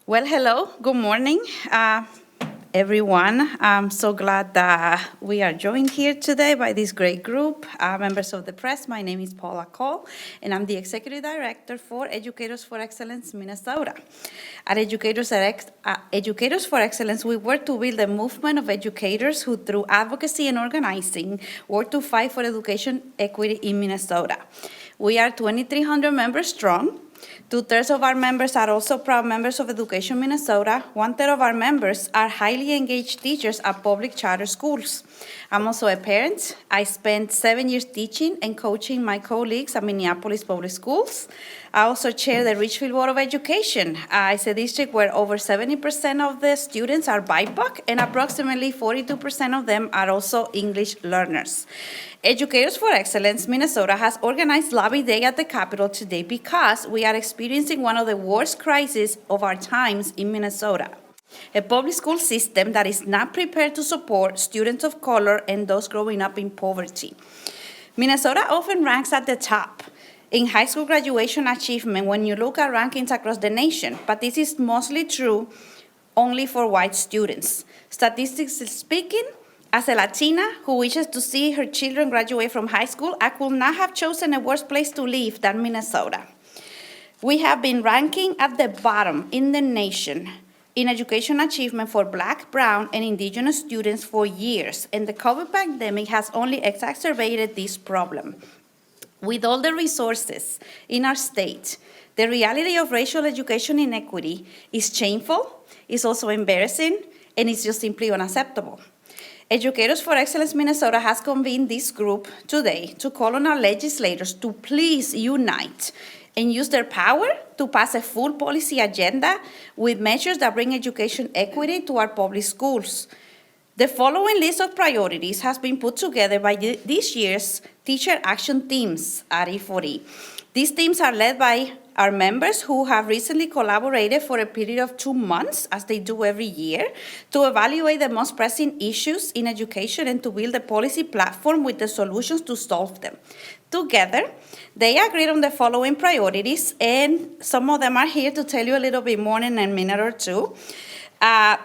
Well, hello, good morning, everyone. I'm so glad that we are joined here today by this great group, members of the press. My name is Paula Cole, and I'm the Executive Director for Educators for Excellence Minnesota. At Educators for Excellence, we work to build a movement of educators who, through advocacy and organizing, work to fight for education equity in Minnesota. We are 2,300 members strong. 2/3 of our members are also proud members of Education Minnesota. 1/3 of our members are highly engaged teachers at public charter schools. I'm also a parent. I spent 7 years teaching and coaching my colleagues at Minneapolis Public Schools. I also chair the Richfield Board of Education. It's a district where over 70% of the students are BIPOC, and approximately 42% of them are also English learners. Educators for Excellence Minnesota has organized Lobby Day at the Capitol today because we are experiencing one of the worst crises of our times in Minnesota. A public school system that is not prepared to support students of color and those growing up in poverty. Minnesota often ranks at the top in high school graduation achievement when you look at rankings across the nation, but this is mostly true only for white students. Statistically speaking, as a Latina who wishes to see her children graduate from high school, I could not have chosen a worse place to live than Minnesota. We have been ranking at the bottom in the nation in education achievement for Black, Brown, and Indigenous students for years, and the COVID pandemic has only exacerbated this problem. With all the resources in our state, the reality of racial education inequity is shameful, it's also embarrassing, and it's just simply unacceptable. Educators for Excellence Minnesota has convened this group today to call on our legislators to please unite and use their power to pass a full policy agenda with measures that bring education equity to our public schools. The following list of priorities has been put together by this year's teacher action teams at E4E. These teams are led by our members who have recently collaborated for a period of 2 months, as they do every year, to evaluate the most pressing issues in education and to build a policy platform with the solutions to solve them. Together, they agreed on the following priorities, and some of them are here to tell you a little bit more in a minute or two.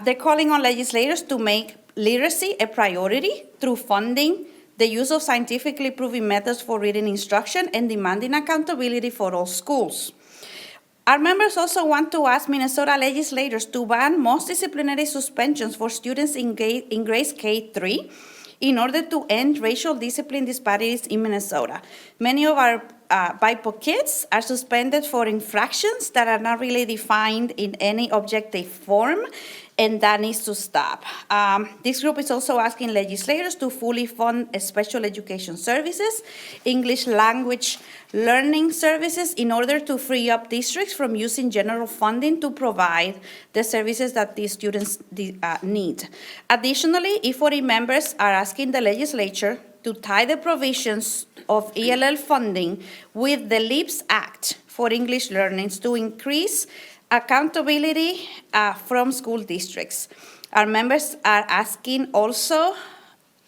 They're calling on legislators to make literacy a priority through funding, the use of scientifically proven methods for reading instruction, and demanding accountability for all schools. Our members also want to ask Minnesota legislators to ban most disciplinary suspensions for students in grades K-3 in order to end racial discipline disparities in Minnesota. Many of our BIPOC kids are suspended for infractions that are not really defined in any objective form, and that needs to stop. This group is also asking legislators to fully fund special education services, English language learning services, in order to free up districts from using general funding to provide the services that these students need. Additionally, E4E members are asking the legislature to tie the provisions of ELL funding with the LEAPS Act for English learners to increase accountability from school districts. Our members are asking also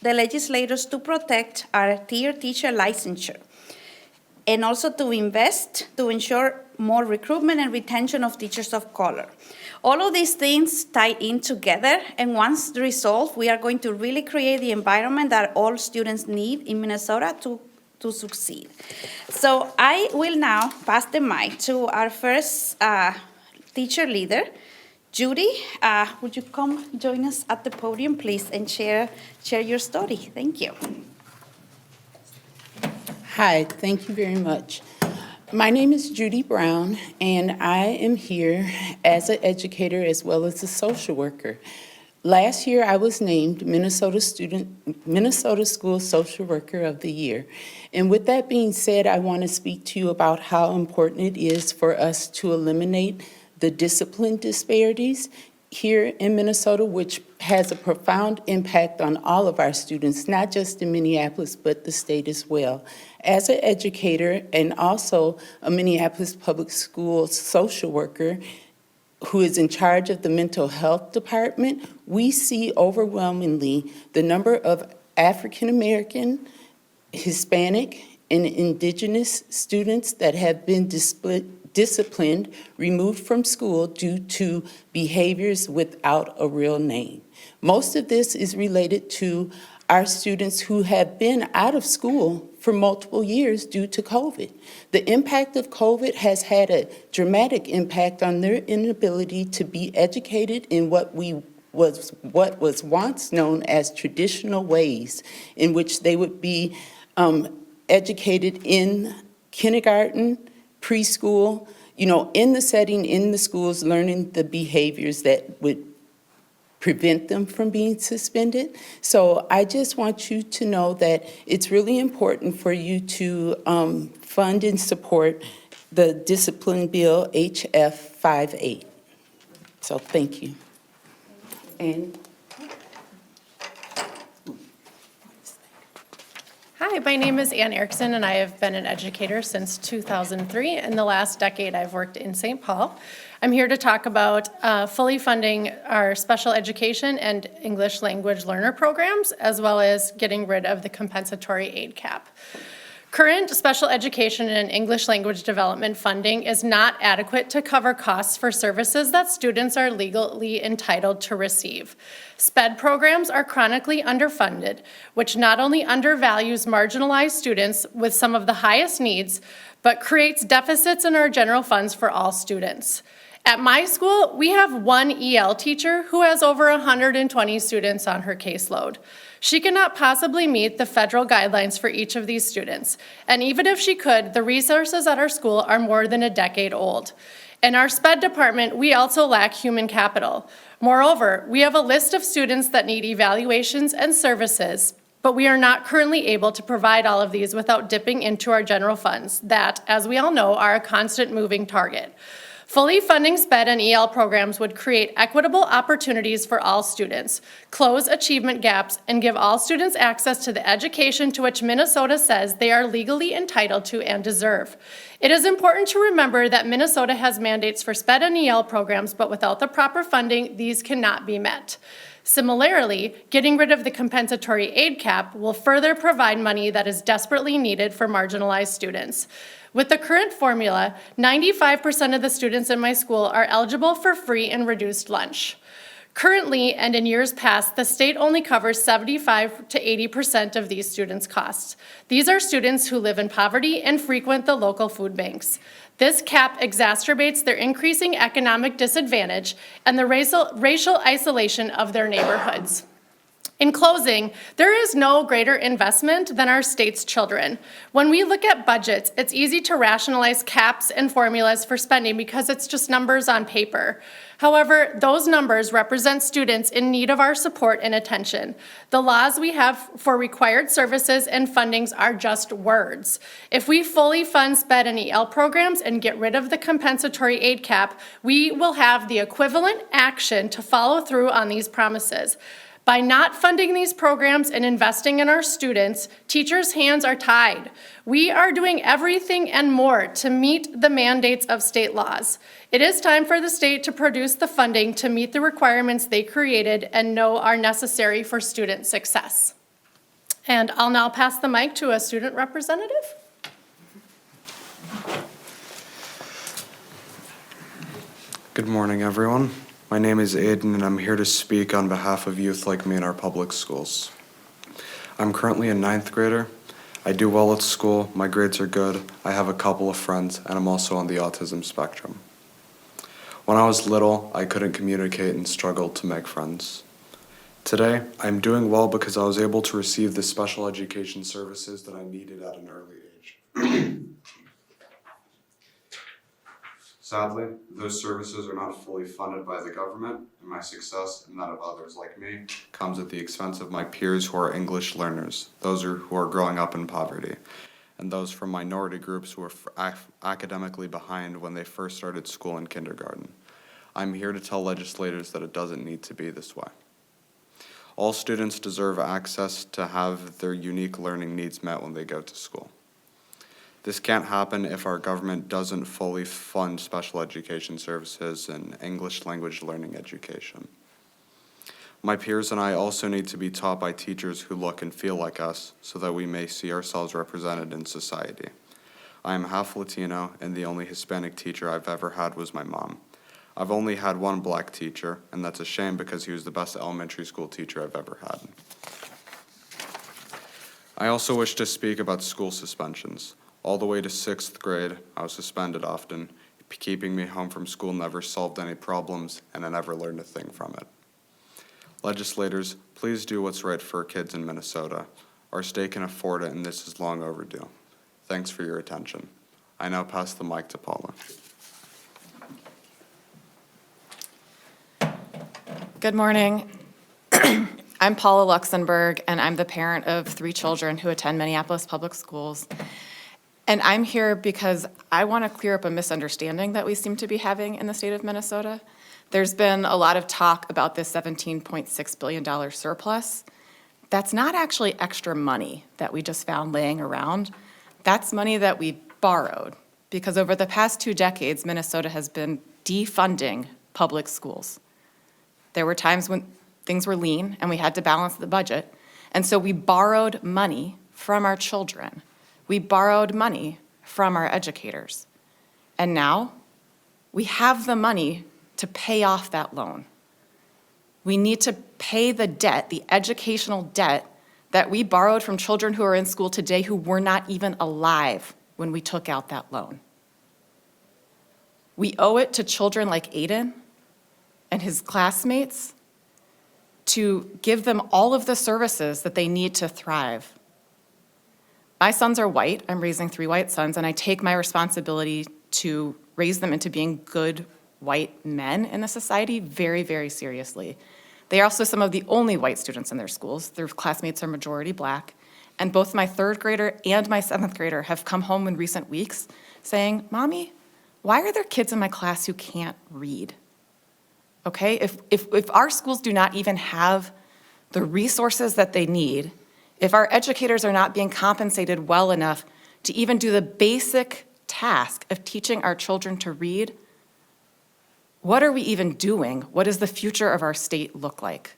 the legislators to protect our tiered teacher licensure and also to invest to ensure more recruitment and retention of teachers of color. All of these things tie in together, and once resolved, we are going to really create the environment that all students need in Minnesota to succeed. So I will now pass the mic to our first teacher leader, Judy. Would you come join us at the podium, please, and share your story? Thank you. Hi, thank you very much. My name is Judy Brown, and I am here as an educator as well as a social worker. Last year, I was named Minnesota School Social Worker of the Year. And with that being said, I want to speak to you about how important it is for us to eliminate the discipline disparities here in Minnesota, which has a profound impact on all of our students, not just in Minneapolis, but the state as well. As an educator and also a Minneapolis Public Schools social worker who is in charge of the mental health department, we see overwhelmingly the number of African American, Hispanic, and indigenous students that have been disciplined, removed from school due to behaviors without a real name. Most of this is related to our students who have been out of school for multiple years due to COVID. The impact of COVID has had a dramatic impact on their inability to be educated in what was once known as traditional ways, in which they would be educated in kindergarten, preschool, in the setting, in the schools, learning the behaviors that would prevent them from being suspended. So I just want you to know that it's really important for you to fund and support the Discipline Bill HF 58. So thank you. And Hi, my name is Ann Erickson, and I have been an educator since 2003. In the last decade, I've worked in St. Paul. I'm here to talk about fully funding our special education and English language learner programs, as well as getting rid of the compensatory aid cap. Current special education and English language development funding is not adequate to cover costs for services that students are legally entitled to receive. SPED programs are chronically underfunded, which not only undervalues marginalized students with some of the highest needs, but creates deficits in our general funds for all students. At my school, we have one EL teacher who has over 120 students on her caseload. She cannot possibly meet the federal guidelines for each of these students, and even if she could, the resources at our school are more than a decade old. In our SPED department, we also lack human capital. Moreover, we have a list of students that need evaluations and services, but we are not currently able to provide all of these without dipping into our general funds that, as we all know, are a constant moving target. Fully funding SPED and EL programs would create equitable opportunities for all students, close achievement gaps, and give all students access to the education to which Minnesota says they are legally entitled to and deserve. It is important to remember that Minnesota has mandates for SPED and EL programs, but without the proper funding, these cannot be met. Similarly, getting rid of the compensatory aid cap will further provide money that is desperately needed for marginalized students. With the current formula, 95% of the students in my school are eligible for free and reduced lunch. Currently, and in years past, the state only covers 75 to 80% of these students' costs. These are students who live in poverty and frequent the local food banks. This cap exacerbates their increasing economic disadvantage and the racial isolation of their neighborhoods. In closing, there is no greater investment than our state's children. When we look at budgets, it's easy to rationalize caps and formulas for spending because it's just numbers on paper. However, those numbers represent students in need of our support and attention. The laws we have for required services and fundings are just words. If we fully fund SPED and EL programs and get rid of the compensatory aid cap, we will have the equivalent action to follow through on these promises. By not funding these programs and investing in our students, teachers' hands are tied. We are doing everything and more to meet the mandates of state laws. It is time for the state to produce the funding to meet the requirements they created and know are necessary for student success. And I'll now pass the mic to a student representative. Good morning, everyone. My name is Aiden, and I'm here to speak on behalf of youth like me in our public schools. I'm currently a 9th grader. I do well at school, my grades are good, I have a couple of friends, and I'm also on the autism spectrum. When I was little, I couldn't communicate and struggled to make friends. Today, I'm doing well because I was able to receive the special education services that I needed at an early age. Sadly, those services are not fully funded by the government, and my success and that of others like me comes at the expense of my peers who are English learners, those who are growing up in poverty, and those from minority groups who are academically behind when they first started school in kindergarten. I'm here to tell legislators that it doesn't need to be this way. All students deserve access to have their unique learning needs met when they go to school. This can't happen if our government doesn't fully fund special education services and English language learning education. My peers and I also need to be taught by teachers who look and feel like us so that we may see ourselves represented in society. I am half Latino, and the only Hispanic teacher I've ever had was my mom. I've only had one black teacher, and that's a shame because he was the best elementary school teacher I've ever had. I also wish to speak about school suspensions. All the way to 6th grade, I was suspended often. Keeping me home from school never solved any problems, and I never learned a thing from it. Legislators, please do what's right for kids in Minnesota. Our state can afford it, and this is long overdue. Thanks for your attention. I now pass the mic to Paula. Good morning. I'm Paula Luxembourg, and I'm the parent of 3 children who attend Minneapolis Public Schools. And I'm here because I want to clear up a misunderstanding that we seem to be having in the state of Minnesota. There's been a lot of talk about this $17.6 billion surplus. That's not actually extra money that we just found laying around. That's money that we borrowed, because over the past 2 decades, Minnesota has been defunding public schools. There were times when things were lean and we had to balance the budget, and so we borrowed money from our children. We borrowed money from our educators. And now we have the money to pay off that loan. We need to pay the debt, the educational debt, that we borrowed from children who are in school today who were not even alive when we took out that loan. We owe it to children like Aiden and his classmates to give them all of the services that they need to thrive. My sons are white. I'm raising 3 white sons, and I take my responsibility to raise them into being good white men in the society very, very seriously. They are also some of the only white students in their schools. Their classmates are majority black, and both my 3rd grader and my 7th grader have come home in recent weeks saying, "Mommy, why are there kids in my class who can't read?" Okay, if our schools do not even have the resources that they need, if our educators are not being compensated well enough to even do the basic task of teaching our children to read, what are we even doing? What does the future of our state look like?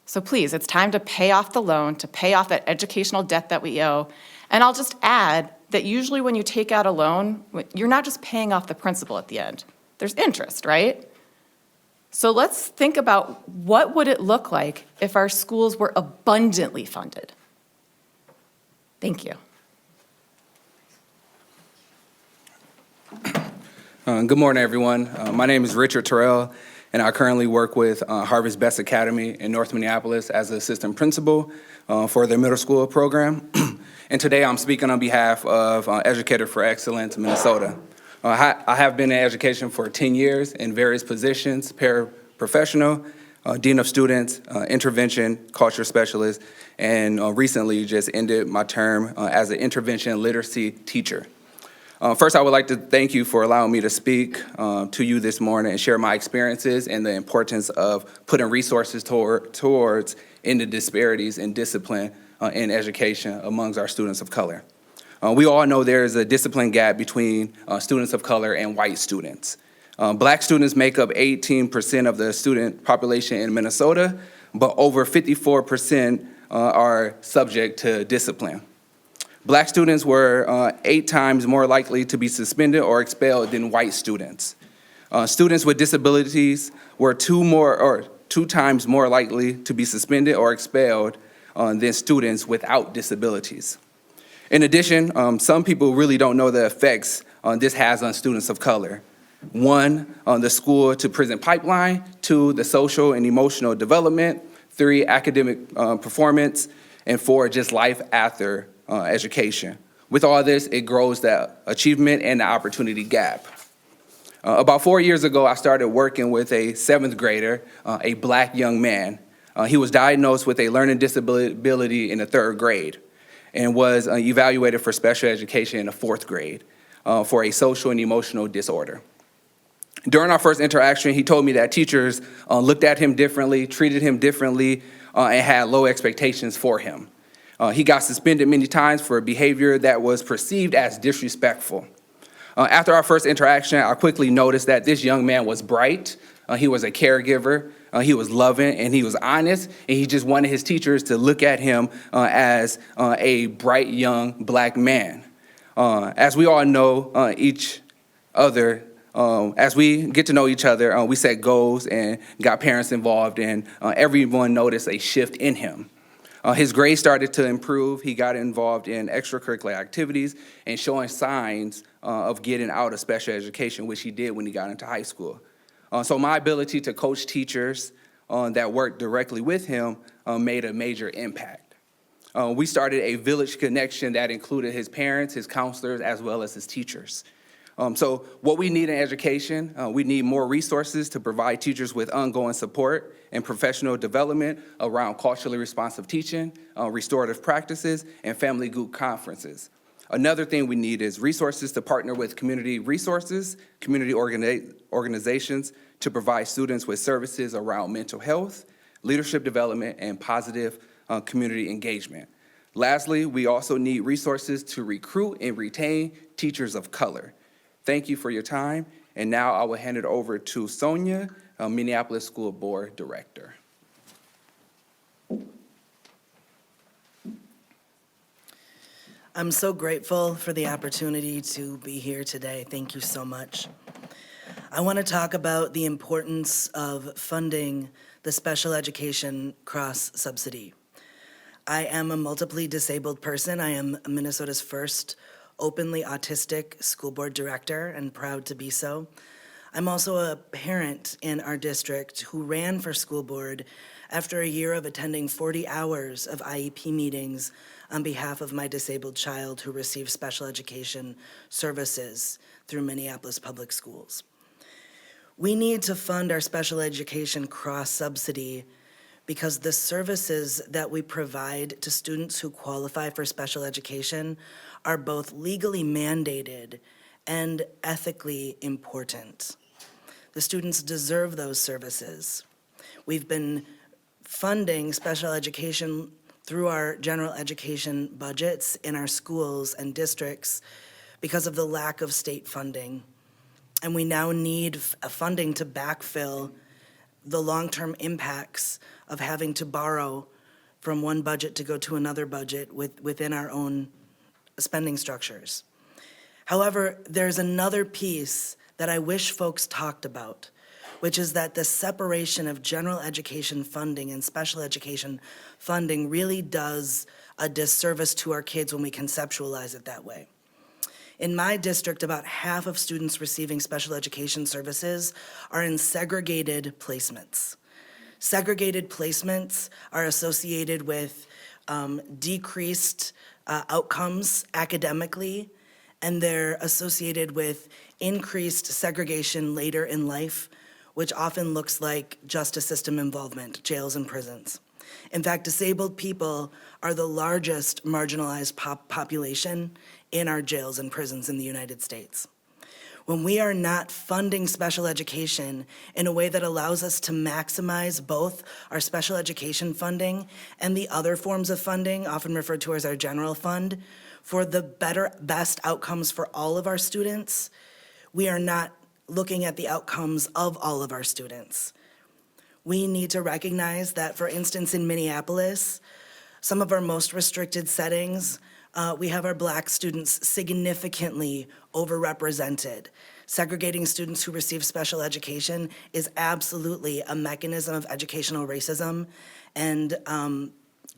So please, it's time to pay off the loan, to pay off that educational debt that we owe. And I'll just add that usually when you take out a loan, you're not just paying off the principal at the end. There's interest, right? So let's think about what would it look like if our schools were abundantly funded. Thank you. Good morning, everyone. My name is Richard Terrell, and I currently work with Harvest Best Academy in North Minneapolis as an assistant principal for their middle school program. And today I'm speaking on behalf of Educator for Excellence Minnesota. I have been in education for 10 years in various positions: paraprofessional, dean of students, intervention, culture specialist, and recently just ended my term as an intervention literacy teacher. First, I would like to thank you for allowing me to speak to you this morning and share my experiences and the importance of putting resources towards ending disparities in discipline in education amongst our students of color. We all know there is a discipline gap between students of color and white students. Black students make up 18% of the student population in Minnesota, but over 54% are subject to discipline. Black students were 8 times more likely to be suspended or expelled than white students. Students with disabilities were 2 times more likely to be suspended or expelled than students without disabilities. In addition, some people really don't know the effects this has on students of color. 1, on the school to prison pipeline; 2, the social and emotional development; 3, academic performance; and 4, just life after education. With all this, it grows the achievement and the opportunity gap. About 4 years ago, I started working with a 7th grader, a black young man. He was diagnosed with a learning disability in the 3rd grade and was evaluated for special education in the 4th grade for a social and emotional disorder. During our first interaction, he told me that teachers looked at him differently, treated him differently, and had low expectations for him. He got suspended many times for behavior that was perceived as disrespectful. After our first interaction, I quickly noticed that this young man was bright, he was a caregiver, he was loving, and he was honest, and he just wanted his teachers to look at him as a bright young black man. As we all know each other, as we get to know each other, we set goals and got parents involved, and everyone noticed a shift in him. His grades started to improve. He got involved in extracurricular activities and showing signs of getting out of special education, which he did when he got into high school. So my ability to coach teachers that worked directly with him made a major impact. We started a village connection that included his parents, his counselors, as well as his teachers. So what we need in education, we need more resources to provide teachers with ongoing support and professional development around culturally responsive teaching, restorative practices, and family group conferences. Another thing we need is resources to partner with community resources, community organizations to provide students with services around mental health, leadership development, and positive community engagement. Lastly, we also need resources to recruit and retain teachers of color. Thank you for your time, and now I will hand it over to Sonia, Minneapolis School Board Director. I'm so grateful for the opportunity to be here today. Thank you so much. I want to talk about the importance of funding the special education cross-subsidy. I am a multiply disabled person. I am Minnesota's first openly autistic school board director, and proud to be so. I'm also a parent in our district who ran for school board after a year of attending 40 hours of IEP meetings on behalf of my disabled child who received special education services through Minneapolis Public Schools. We need to fund our special education cross-subsidy because the services that we provide to students who qualify for special education are both legally mandated and ethically important. The students deserve those services. We've been funding special education through our general education budgets in our schools and districts because of the lack of state funding. And we now need funding to backfill the long-term impacts of having to borrow from one budget to go to another budget within our own spending structures. However, there's another piece that I wish folks talked about, which is that the separation of general education funding and special education funding really does a disservice to our kids when we conceptualize it that way. In my district, about half of students receiving special education services are in segregated placements. Segregated placements are associated with decreased outcomes academically, and they're associated with increased segregation later in life, which often looks like justice system involvement, jails and prisons. In fact, disabled people are the largest marginalized population in our jails and prisons in the United States. When we are not funding special education in a way that allows us to maximize both our special education funding and the other forms of funding, often referred to as our general fund, for the best outcomes for all of our students, we are not looking at the outcomes of all of our students. We need to recognize that, for instance, in Minneapolis, some of our most restricted settings, we have our Black students significantly overrepresented. Segregating students who receive special education is absolutely a mechanism of educational racism and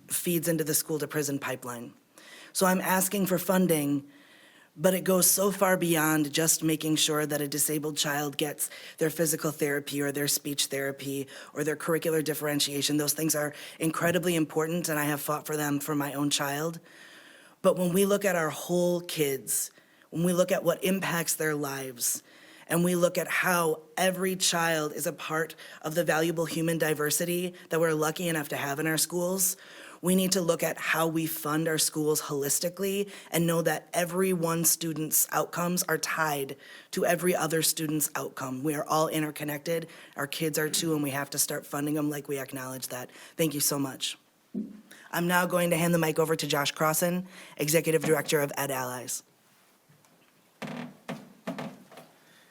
feeds into the school-to-prison pipeline. So I'm asking for funding, but it goes so far beyond just making sure that a disabled child gets their physical therapy or their speech therapy or their curricular differentiation. Those things are incredibly important, and I have fought for them for my own child. But when we look at our whole kids, when we look at what impacts their lives, and we look at how every child is a part of the valuable human diversity that we're lucky enough to have in our schools, we need to look at how we fund our schools holistically and know that every one student's outcomes are tied to every other student's outcome. We are all interconnected. Our kids are too, and we have to start funding them like we acknowledge that. Thank you so much. I'm now going to hand the mic over to Josh Crossan, Executive Director of Ed Allies.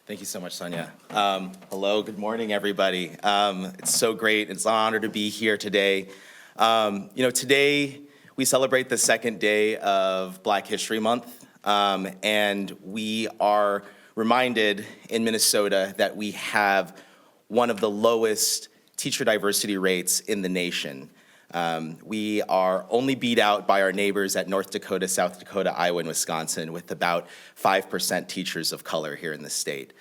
Thank you so much, Sonia. Hello, good morning, everybody. It's so great. It's an honor to be here today. Today we celebrate the second day of Black History Month. And we are reminded in Minnesota that we have one of the lowest teacher diversity rates in the nation. We are only beat out by our neighbors at North Dakota, South Dakota, Iowa, and Wisconsin, with about 5% teachers of color here in the state.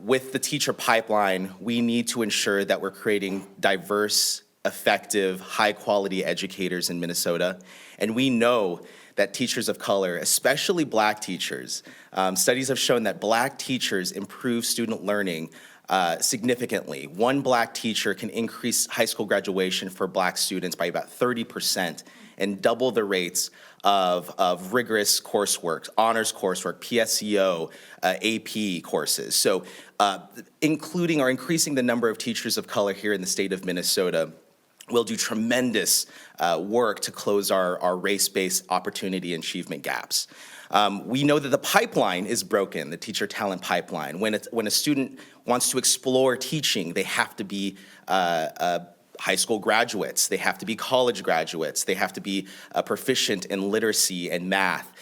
With the teacher pipeline, we need to ensure that we're creating diverse, effective, high-quality educators in Minnesota. And we know that teachers of color, especially Black teachers, studies have shown that Black teachers improve student learning significantly. One Black teacher can increase high school graduation for Black students by about 30% and double the rates of rigorous coursework, honors coursework, PSEO, AP courses. So including or increasing the number of teachers of color here in the state of Minnesota will do tremendous work to close our race-based opportunity and achievement gaps. We know that the pipeline is broken, the teacher talent pipeline. When a student wants to explore teaching, they have to be high school graduates, they have to be college graduates, they have to be proficient in literacy and math.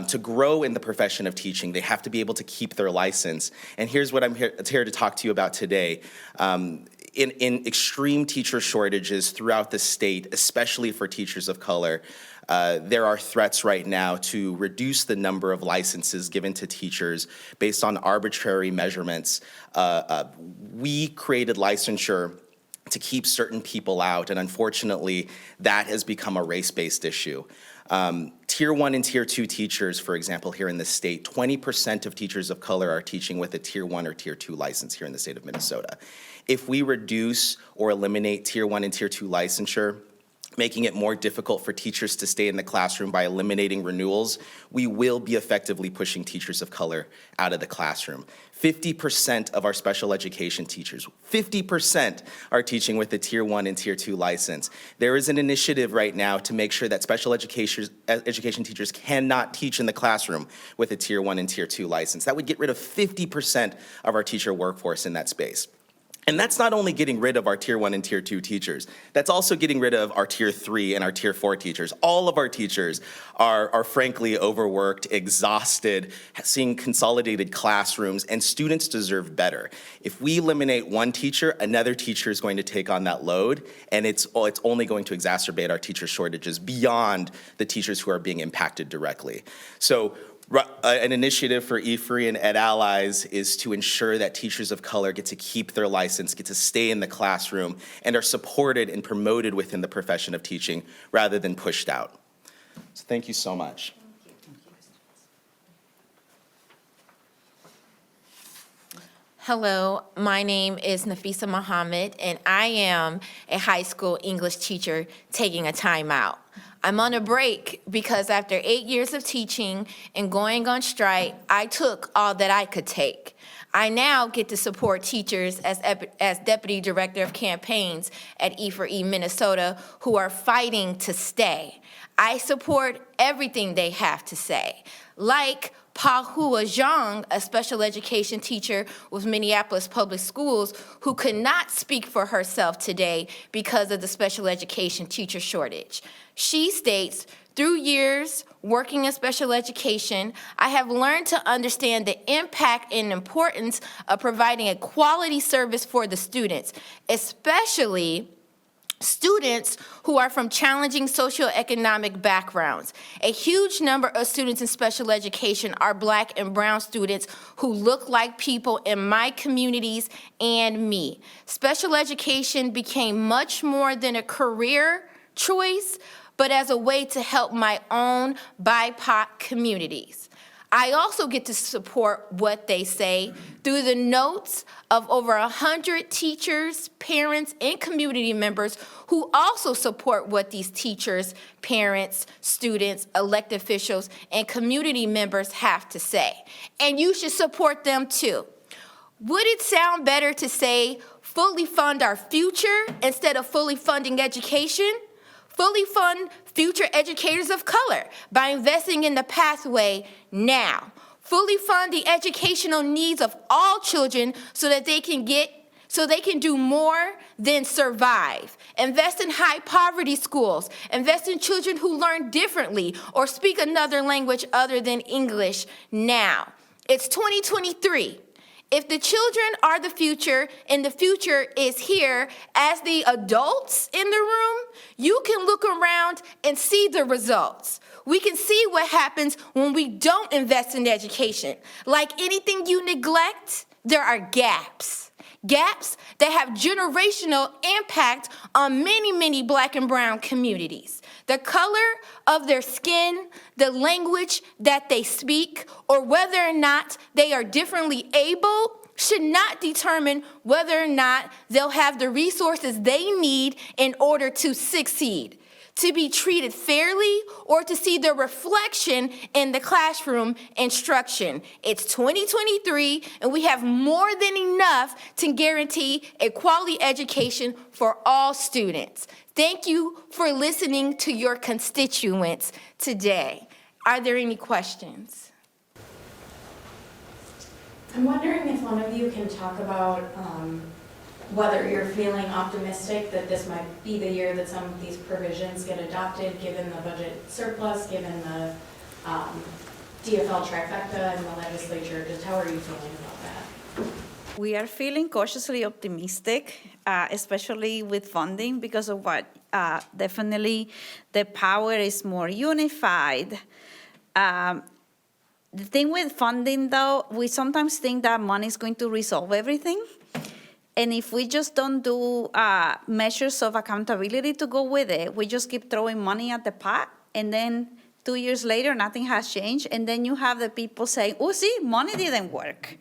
To grow in the profession of teaching, they have to be able to keep their license. And here's what I'm here to talk to you about today. In extreme teacher shortages throughout the state, especially for teachers of color, there are threats right now to reduce the number of licenses given to teachers based on arbitrary measurements. We created licensure to keep certain people out, and unfortunately, that has become a race-based issue. Tier 1 and Tier 2 teachers, for example, here in the state, 20% of teachers of color are teaching with a Tier 1 or Tier 2 license here in the state of Minnesota. If we reduce or eliminate Tier 1 and Tier 2 licensure, making it more difficult for teachers to stay in the classroom by eliminating renewals, we will be effectively pushing teachers of color out of the classroom. 50% of our special education teachers, 50% are teaching with a Tier 1 and Tier 2 license. There is an initiative right now to make sure that special education teachers cannot teach in the classroom with a Tier 1 and Tier 2 license. That would get rid of 50% of our teacher workforce in that space. And that's not only getting rid of our Tier 1 and Tier 2 teachers, that's also getting rid of our Tier 3 and our Tier 4 teachers. All of our teachers are frankly overworked, exhausted, seeing consolidated classrooms, and students deserve better. If we eliminate one teacher, another teacher is going to take on that load, and it's only going to exacerbate our teacher shortages beyond the teachers who are being impacted directly. So an initiative for E-Free and Ed Allies is to ensure that teachers of color get to keep their license, get to stay in the classroom, and are supported and promoted within the profession of teaching rather than pushed out. So thank you so much. Hello, my name is Nafisa Muhammad, and I am a high school English teacher taking a time out. I'm on a break because after 8 years of teaching and going on strike, I took all that I could take. I now get to support teachers as Deputy Director of Campaigns at E4E Minnesota who are fighting to stay. I support everything they have to say, like Pahua Zhang, a special education teacher with Minneapolis Public Schools, who could not speak for herself today because of the special education teacher shortage. She states, through years working in special education, I have learned to understand the impact and importance of providing a quality service for the students, especially students who are from challenging socioeconomic backgrounds. A huge number of students in special education are Black and brown students who look like people in my communities and me. Special education became much more than a career choice, but as a way to help my own BIPOC communities. I also get to support what they say through the notes of over 100 teachers, parents, and community members who also support what these teachers, parents, students, elected officials, and community members have to say. And you should support them too. Would it sound better to say, fully fund our future instead of fully funding education? Fully fund future educators of color by investing in the pathway now. Fully fund the educational needs of all children so that they can get so they can do more than survive. Invest in high poverty schools. Invest in children who learn differently or speak another language other than English now. It's 2023. If the children are the future and the future is here, as the adults in the room, you can look around and see the results. We can see what happens when we don't invest in education. Like anything you neglect, there are gaps. Gaps that have generational impact on many, many Black and brown communities. The color of their skin, the language that they speak, or whether or not they are differently able should not determine whether or not they'll have the resources they need in order to succeed, to be treated fairly, or to see the reflection in the classroom instruction. It's 2023, and we have more than enough to guarantee a quality education for all students. Thank you for listening to your constituents today. Are there any questions? I'm wondering if one of you can talk about whether you're feeling optimistic that this might be the year that some of these provisions get adopted, given the budget surplus, given the DFL trifecta in the legislature. Just how are you feeling about that? We are feeling cautiously optimistic, especially with funding, because of what definitely the power is more unified. The thing with funding, though, we sometimes think that money is going to resolve everything. And if we just don't do measures of accountability to go with it, we just keep throwing money at the pot, and then 2 years later, nothing has changed. And then you have the people saying, oh, see, money didn't work,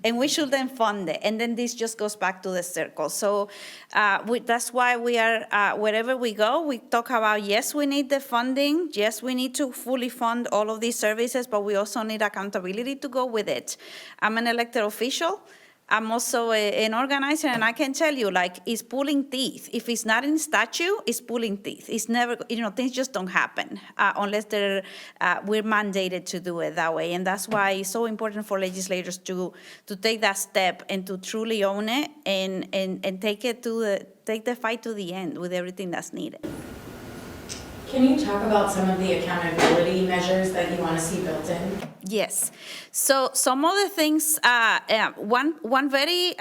and we should then fund it. And then this just goes back to the circle. So that's why we are, wherever we go, we talk about, yes, we need the funding. Yes, we need to fully fund all of these services, but we also need accountability to go with it. I'm an elected official. I'm also an organizer, and I can tell you, like, it's pulling teeth. If it's not in statute, it's pulling teeth. It's never, things just don't happen unless we're mandated to do it that way. And that's why it's so important for legislators to take that step and to truly own it and take the fight to the end with everything that's needed. Can you talk about some of the accountability measures that you want to see built in? Yes. So some of the things, one very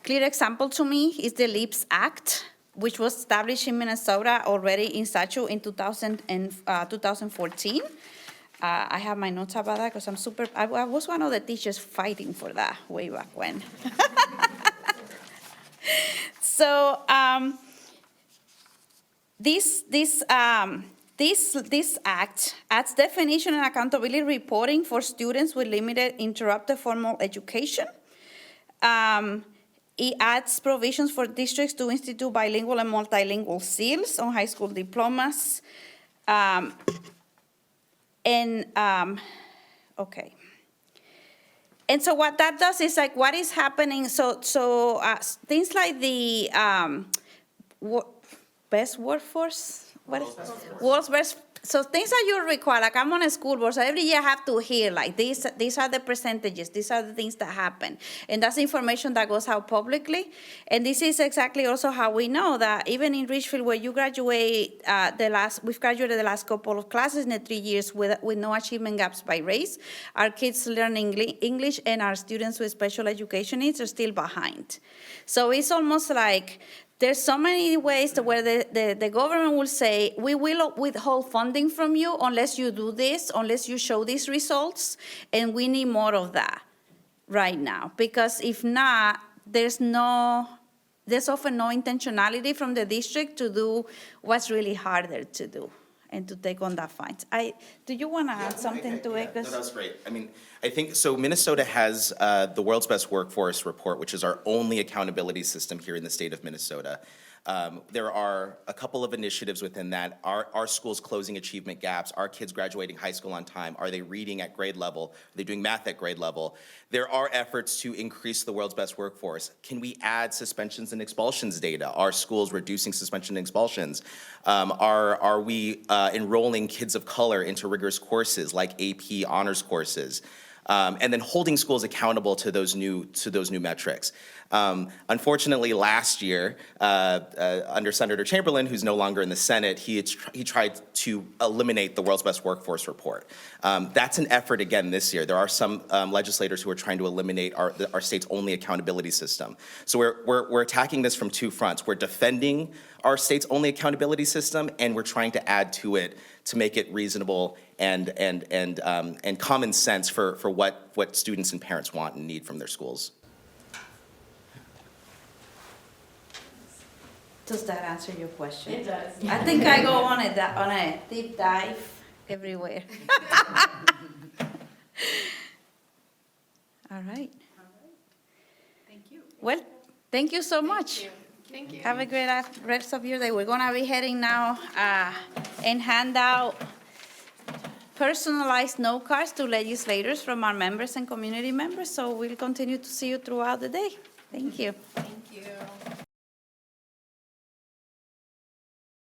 clear example to me is the LEAPS Act, which was established in Minnesota already in statute in 2014. I have my notes about that because I was one of the teachers fighting for that way back when. So, This act adds definition and accountability reporting for students with limited interrupted formal education. It adds provisions for districts to institute bilingual and multilingual seals on high school diplomas. Okay. And so what that does is, like, what is happening? So things like the best workforce? World's best. So things that you require, like I'm on a school board, so every year I have to hear, like, these are the percentages, these are the things that happen. And that's information that goes out publicly. And this is exactly also how we know that even in Richfield, where you graduate, we've graduated the last couple of classes in the 3 years with no achievement gaps by race. Our kids learn English, and our students with special education needs are still behind. So it's almost like there's so many ways to where the government will say, we will withhold funding from you unless you do this, unless you show these results, and we need more of that right now. Because if not, there's often no intentionality from the district to do what's really harder to do and to take on that fight. Do you want to add something to it? No, that was great. I mean, I think, so Minnesota has the World's Best Workforce Report, which is our only accountability system here in the state of Minnesota. There are a couple of initiatives within that. Are schools closing achievement gaps? Are kids graduating high school on time? Are they reading at grade level? Are they doing math at grade level? There are efforts to increase the world's best workforce. Can we add suspensions and expulsions data? Are schools reducing suspension and expulsions? Are we enrolling kids of color into rigorous courses like AP honors courses? and then holding schools accountable to those new metrics. Unfortunately, last year, under Senator Chamberlain, who's no longer in the Senate, he tried to eliminate the World's Best Workforce Report. That's an effort again this year. There are some legislators who are trying to eliminate our state's only accountability system. So we're attacking this from two fronts. We're defending our state's only accountability system, and we're trying to add to it to make it reasonable and common sense for what students and parents want and need from their schools. Does that answer your question? It does. I think I go on a deep dive everywhere. All right. Thank you. Well, thank you so much. Thank you. Have a great rest of your day. We're gonna be heading now and hand out personalized note cards to legislators from our members and community members. So we'll continue to see you throughout the day. Thank you.